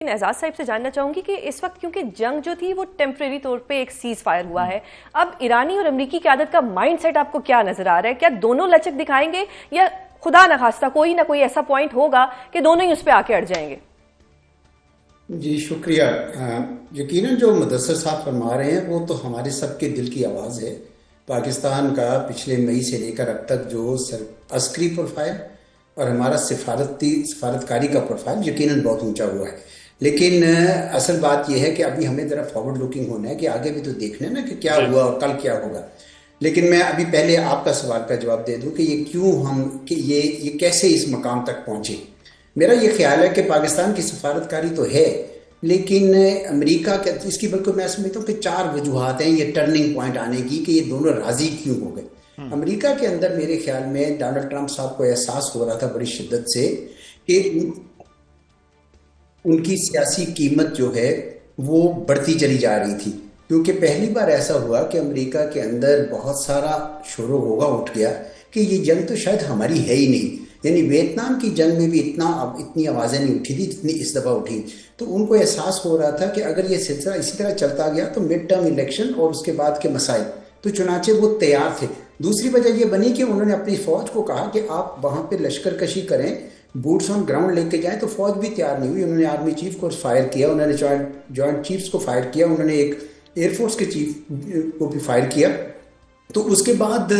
एजाज साहब से जानना चाहूंगी कि इस वक्त क्योंकि जंग जो थी वो टेम्परेरी तौर पे एक सीज फायर हुआ है, अब ईरानी और अमरीकी क़यादत का माइंडसेट आपको क्या नजर आ रहा है? क्या दोनों लचक दिखाएंगे या खुदा न खास्ता कोई ना कोई ऐसा पॉइंट होगा कि दोनों ही उस पर आके अड़ जाएंगे? जी शुक्रिया। यकीनन जो मुदस्सर साहब फरमा रहे हैं वो तो हमारे सबके दिल की आवाज़ है। पाकिस्तान का पिछले मई से लेकर अब तक जो अस्करी प्रोफाइल और हमारा सिफारतकारी का प्रोफाइल यकीनन बहुत ऊंचा हुआ है। लेकिन असल बात यह है कि अभी हमें ज़रा फॉरवर्ड लुकिंग होना है कि आगे भी तो देखना है ना कि क्या हुआ और कल क्या होगा। लेकिन मैं अभी पहले आपका सवाल का जवाब दे दूं कि ये क्यों कि ये कैसे इस मकाम तक पहुंचे। मेरा ये ख्याल है कि पाकिस्तान की सफारतकारी तो है, लेकिन अमेरिका के इसकी बल्कि मैं समझता हूँ कि 4 वजूहात हैं ये टर्निंग पॉइंट आने की कि ये दोनों राजी क्यों हो गए। अमेरिका के अंदर मेरे ख्याल में डोनाल्ड ट्रंप साहब को एहसास हो रहा था बड़ी शिद्दत से कि उनकी सियासी कीमत जो है वो बढ़ती चली जा रही थी, क्योंकि पहली बार ऐसा हुआ कि अमेरिका के अंदर बहुत सारा शोर होगा उठ गया कि ये जंग तो शायद हमारी है ही नहीं। यानी वियतनाम की जंग में भी इतनी आवाज़ें नहीं उठी थी जितनी इस दफ़ा उठी। तो उनको एहसास हो रहा था कि अगर ये सिलसिला इसी तरह चलता गया तो मिड टर्म इलेक्शन और उसके बाद के मसाइल, तो चुनाचे वो तैयार थे। दूसरी वजह ये बनी कि उन्होंने अपनी फ़ौज को कहा कि आप वहाँ पे लश्कर कशी करें, बूट्स ऑन ग्राउंड लेके जाएं, तो फौज भी तैयार नहीं हुई। उन्होंने आर्मी चीफ को फायर किया, उन्होंने जॉइंट चीफ्स को फायर किया, उन्होंने एक एयरफोर्स के चीफ को भी फायर किया। तो उसके बाद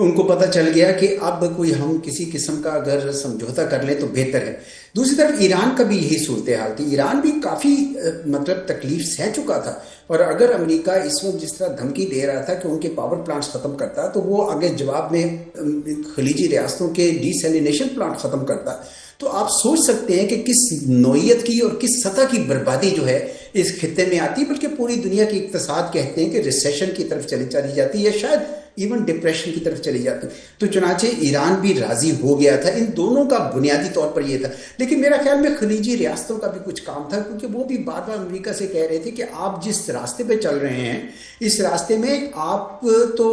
उनको पता चल गया कि अब कोई हम किसी किस्म का अगर समझौता कर लें तो बेहतर है। दूसरी तरफ ईरान का भी यही सूरत हाल थी। ईरान भी काफ़ी मतलब तकलीफ सह चुका था, और अगर अमेरिका इस वक्त जिस तरह धमकी दे रहा था कि उनके पावर प्लांट्स ख़त्म करता तो वो आगे जवाब में खलीजी रियासतों के डिसैलिनेशन प्लांट ख़त्म करता। तो आप सोच सकते हैं कि किस नौइयत की और किस सतह की बर्बादी जो है इस खित्ते में आती है। बल्कि पूरी दुनिया की इक्तिसाद कहते हैं कि रिसेशन की तरफ चली जाती है, शायद इवन डिप्रेशन की तरफ चली जाती। तो चुनाचे ईरान भी राजी हो गया था। इन दोनों का बुनियादी तौर पर यह था। लेकिन मेरा ख्याल में खलीजी रियासतों का भी कुछ काम था, क्योंकि वो भी बार बार अमेरिका से कह रहे थे कि आप जिस रास्ते पे चल रहे हैं इस रास्ते में आप तो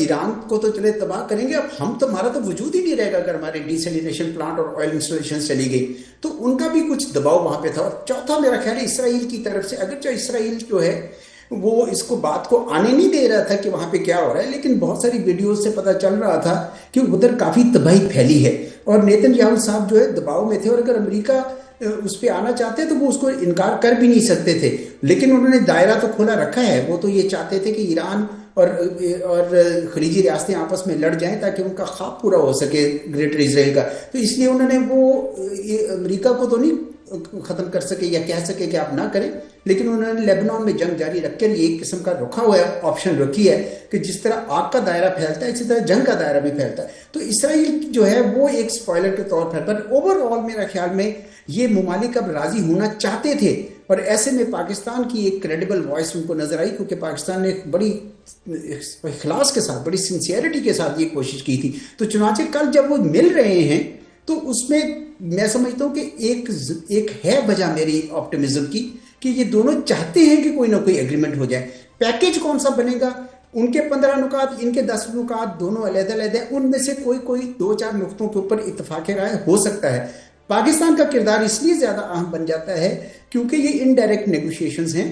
ईरान को तो चले तबाह करेंगे, अब हम तो हमारा तो वजूद ही नहीं रहेगा अगर हमारे डिसैलिनेशन प्लांट और ऑयल इंस्टॉलेशन चली गई। तो उनका भी कुछ दबाव वहां पे था। और चौथा मेरा ख्याल है इसराइल की तरफ से, अगरचे इसराइल जो है वो इसको बात को आने नहीं दे रहा था कि वहां पे क्या हो रहा है, लेकिन बहुत सारी वीडियो से पता चल रहा था कि उधर काफी तबाही फैली है और नेतन्याहू साहब जो है दबाव में थे, और अगर अमेरिका उस पर आना चाहते तो वो उसको इनकार कर भी नहीं सकते थे। लेकिन उन्होंने दायरा तो खोला रखा है। वो तो ये चाहते थे कि ईरान और खलीजी रियासतें आपस में लड़ जाएं ताकि उनका ख्वाब पूरा हो सके ग्रेटर इजराइल का। तो इसलिए उन्होंने वो अमेरिका को तो नहीं ख़त्म कर सके या कह सके कि आप ना करें, लेकिन उन्होंने लेबनान में जंग जारी रख कर एक किस्म का रुका हुआ ऑप्शन रखी है कि जिस तरह आग का दायरा फैलता है इसी तरह जंग का दायरा भी फैलता है। तो इसराइल जो है वो एक स्पॉइलर के तौर पर ओवरऑल मेरा ख्याल में ये ममालिक अब राजी होना चाहते थे, और ऐसे में पाकिस्तान की एक क्रेडिबल वॉइस उनको नजर आई, क्योंकि पाकिस्तान ने बड़ी इखलास के साथ, बड़ी सिंसियरिटी के साथ ये कोशिश की थी। तो चुनाचे कल जब वो मिल रहे हैं तो उसमें मैं समझता हूँ कि एक है वजह मेरी ऑप्टिमिज्म की कि ये दोनों चाहते हैं कि कोई ना कोई एग्रीमेंट हो जाए। पैकेज कौन सा बनेगा, उनके 15 नुकात, इनके 10 नुकात, दोनों अलग-अलग, उनमें से कोई 2-4 नुकतों के ऊपर इत्तेफाक राय हो सकता है। पाकिस्तान का किरदार इसलिए ज़्यादा अहम बन जाता है क्योंकि ये इनडायरेक्ट नेगोशिएशंस हैं,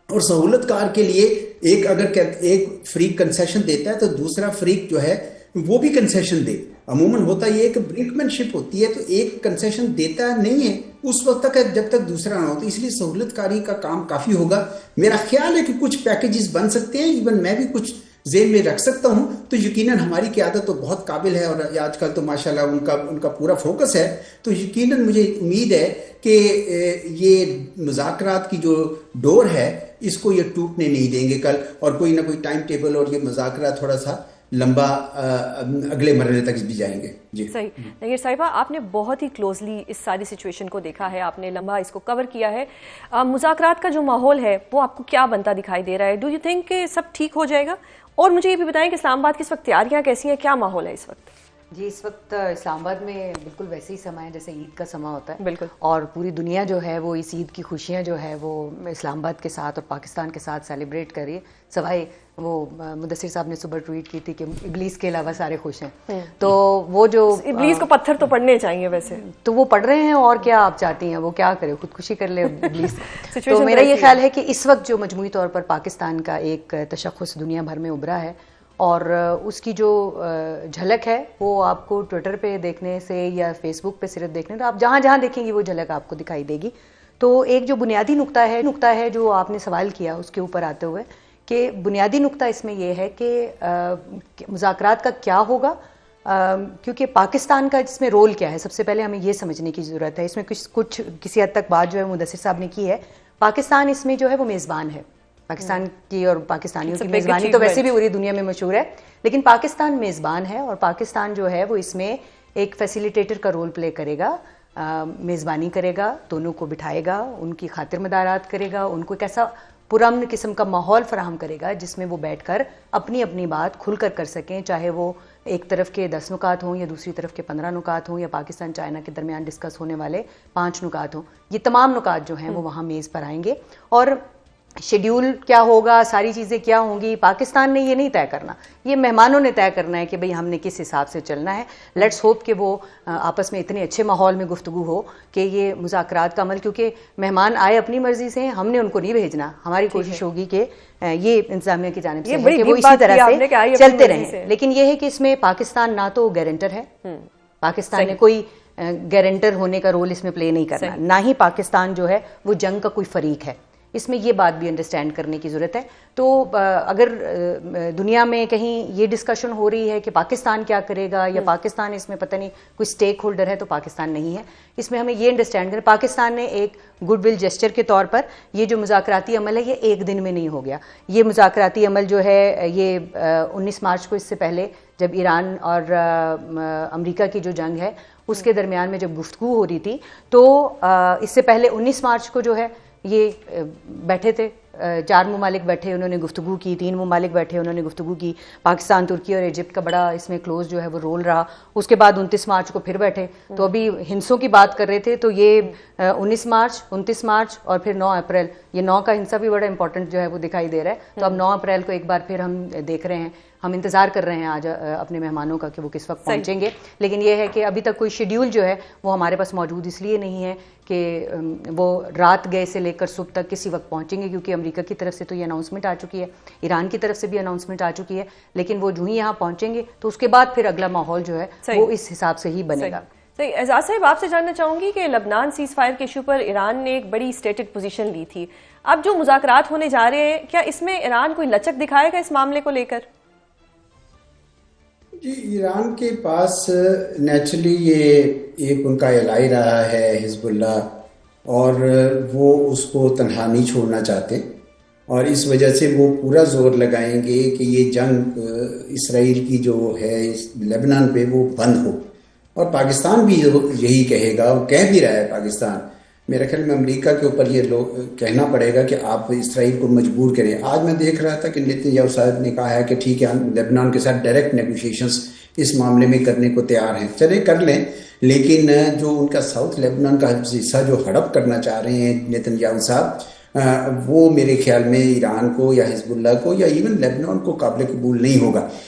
और सहूलतकार के लिए एक फ्रीक कंसेशन देता है तो दूसरा फ्रीक जो है वो भी कंसेशन दे। अमूमन होता ये है कि ब्रिंकमैनशिप होती है, तो एक कंसेशन देता नहीं है उस वक्त तक जब तक दूसरा ना हो। तो इसलिए सहूलतकारी का काम काफ़ी होगा। मेरा ख्याल है कि कुछ पैकेजेस बन सकते हैं, इवन मैं भी कुछ जेल में रख सकता हूं। तो यकीनन हमारी क़यादत तो बहुत काबिल है और आजकल तो माशाल्लाह उनका पूरा फोकस है। तो यकीनन मुझे उम्मीद है कि ये मुज़ाकरात की जो डोर है इसको ये टूटने नहीं देंगे कल, और कोई ना कोई टाइम टेबल और ये मुज़ाकरात थोड़ा सा लंबा अगले मरहले तक भी जाएंगे। जी सही। नगीर साहिबा, आपने बहुत ही क्लोजली इस सारी सिचुएशन को देखा है, आपने लंबा इसको कवर किया है। मुज़ाकरात का जो माहौल है वो आपको क्या बनता दिखाई दे रहा है? डू यू थिंक कि सब ठीक हो जाएगा? और मुझे ये भी बताएं कि इस्लामाबाद की इस वक्त तैयारियां कैसी हैं, क्या माहौल है इस वक्त? جی اس وقت اسلام آباد میں بالکل ویسے ہی سما ہے جیسے عید کا سما ہوتا ہے بالکل. اور پوری دنیا جو ہے وہ اس عید کی خوشیاں جو ہے وہ اسلام آباد کے ساتھ اور پاکستان کے ساتھ سیلیبریٹ کر رہی ہے. سوائے وہ مدثر صاحب نے صبح ٹویٹ کی تھی کہ ابلیس کے علاوہ سارے خوش ہیں. تو وہ جو ابلیس کو پتھر تو پڑنے چاہیے ویسے, تو وہ پڑھ رہے ہیں, اور کیا آپ چاہتی ہیں وہ کیا کرے, خودکشی کر لے ابلیس. تو میرا یہ خیال ہے کہ اس وقت جو مجموعی طور پر پاکستان کا ایک تشخص دنیا بھر میں ابھرا ہے, اور اس کی جو جھلک ہے وہ آپ کو ٹویٹر پہ دیکھنے سے یا فیس بک پہ صرف دیکھنے, تو آپ جہاں جہاں دیکھیں گی وہ جھلک آپ کو دکھائی دے گی. تو ایک جو بنیادی نقطہ ہے جو آپ نے سوال کیا اس کے اوپر آتے ہوئے, کہ بنیادی نقطہ اس میں یہ ہے کہ مذاکرات کا کیا ہوگا, کیونکہ پاکستان کا اس میں رول کیا ہے, سب سے پہلے ہمیں یہ سمجھنے کی ضرورت ہے. اس میں کچھ کسی حد تک بات جو ہے مدثر صاحب نے کی ہے. پاکستان اس میں جو ہے وہ میزبان ہے. پاکستان کی اور پاکستانیوں کی میزبانی تو ویسے بھی پوری دنیا میں مشہور ہے, لیکن پاکستان میزبان ہے, اور پاکستان جو ہے وہ اس میں ایک فیسیلیٹیٹر کا رول پلے کرے گا. میزبانی کرے گا, دونوں کو بٹھائے گا, ان کی خاطر مدارات کرے گا, ان کو ایک ایسا پرامن قسم کا ماحول فراہم کرے گا جس میں وہ بیٹھ کر اپنی اپنی بات کھل کر سکیں, چاہے وہ ایک طرف کے 10 نکات ہوں یا دوسری طرف کے 15 نکات ہوں, یا پاکستان چائنا کے درمیان ڈسکس ہونے والے 5 نکات ہوں. یہ تمام نکات جو ہیں وہ وہاں میز پر آئیں گے, اور شیڈیول کیا ہوگا, ساری چیزیں کیا ہوں گی, پاکستان نے یہ نہیں طے کرنا, یہ مہمانوں نے طے کرنا ہے کہ بھئی ہم نے کس حساب سے چلنا ہے. لیٹس ہوپ کہ وہ آپس میں اتنے اچھے ماحول میں گفتگو ہو کہ یہ مذاکرات کا عمل, کیونکہ مہمان آئے اپنی مرضی سے, ہم نے ان کو نہیں بھیجنا. ہماری کوشش ہوگی کہ یہ انتظامیہ کی جانب سے کہ وہ اسی طرح سے چلتے رہیں. لیکن یہ ہے کہ اس میں پاکستان نہ تو گارنٹر ہے, پاکستان نے کوئی گارنٹر ہونے کا رول اس میں پلے نہیں کرنا, نہ ہی پاکستان جو ہے وہ جنگ کا کوئی فریق ہے. اس میں یہ بات بھی انڈرسٹینڈ کرنے کی ضرورت ہے. تو اگر دنیا میں کہیں یہ ڈسکشن ہو رہی ہے کہ پاکستان کیا کرے گا, یا پاکستان اس میں پتہ نہیں کوئی سٹیک ہولڈر ہے, تو پاکستان نہیں ہے. اس میں ہمیں یہ انڈرسٹینڈ کریں, پاکستان نے ایک گڈ ول جسچر کے طور پر یہ جو مذاکراتی عمل ہے یہ ایک دن میں نہیں ہو گیا. یہ مذاکراتی عمل جو ہے یہ 19 مارچ کو, اس سے پہلے جب ایران اور امریکا کی جو جنگ ہے اس کے درمیان میں جب گفتگو ہو رہی تھی, تو اس سے پہلے 19 مارچ کو جو ہے یہ بیٹھے تھے, 4 ممالک بیٹھے, انہوں نے گفتگو کی, 3 ممالک بیٹھے, انہوں نے گفتگو کی. پاکستان, ترکی اور ایجپٹ کا بڑا اس میں کلوز جو ہے وہ رول رہا. اس کے بعد 29 مارچ کو پھر بیٹھے. تو ابھی ہنسوں کی بات کر رہے تھے, تو یہ 19 مارچ, 29 مارچ اور پھر 9 اپریل, یہ 9 کا ہنسا بھی بڑا امپورٹنٹ جو ہے وہ دکھائی دے رہا ہے. تو اب 9 اپریل کو ایک بار پھر ہم دیکھ رہے ہیں, ہم انتظار کر رہے ہیں آج اپنے مہمانوں کا کہ وہ کس وقت پہنچیں گے. لیکن یہ ہے کہ ابھی تک کوئی شیڈیول جو ہے وہ ہمارے پاس موجود اس لیے نہیں ہے کہ وہ رات گئے سے لے کر صبح تک کسی وقت پہنچیں گے, کیونکہ امریکہ کی طرف سے تو یہ اناؤنسمنٹ آ چکی ہے, ایران کی طرف سے بھی اناؤنسمنٹ آ چکی ہے. لیکن وہ جو ہی یہاں پہنچیں گے تو اس کے بعد پھر اگلا ماحول جو ہے وہ اس حساب سے ہی بنے گا. اعجاز صاحب, آپ سے جاننا چاہوں گی کہ لبنان سیز فائر کے ایشو پر ایران نے ایک بڑی اسٹیٹڈ پوزیشن لی تھی. اب جو مذاکرات ہونے جا رہے ہیں, کیا اس میں ایران کوئی لچک دکھائے گا اس معاملے کو لے کر؟ جی, ایران کے پاس نیچرلی یہ ایک ان کا الہی رہا ہے حزب اللہ, اور وہ اس کو تنہا نہیں چھوڑنا چاہتے, اور اس وجہ سے وہ پورا زور لگائیں گے کہ یہ جنگ اسرائیل کی جو ہے لبنان پہ وہ بند ہو. اور پاکستان بھی یہی کہے گا, وہ کہہ بھی رہا ہے پاکستان. میرے خیال میں امریکہ کے اوپر یہ کہنا پڑے گا کہ آپ اسرائیل کو مجبور کریں. آج میں دیکھ رہا تھا کہ نیتن یاہو صاحب نے کہا ہے کہ ٹھیک ہے, ہم لبنان کے ساتھ ڈائریکٹ نیگوشیشنز اس معاملے میں کرنے کو تیار ہیں, چلے کر لیں. لیکن جو ان کا ساؤتھ لبنان کا حصہ جو ہڑپ کرنا چاہ رہے ہیں نیتن یاہو صاحب, وہ میرے خیال میں ایران کو یا حزب اللہ کو یا ایون لبنان کو قابل قبول نہیں ہوگا.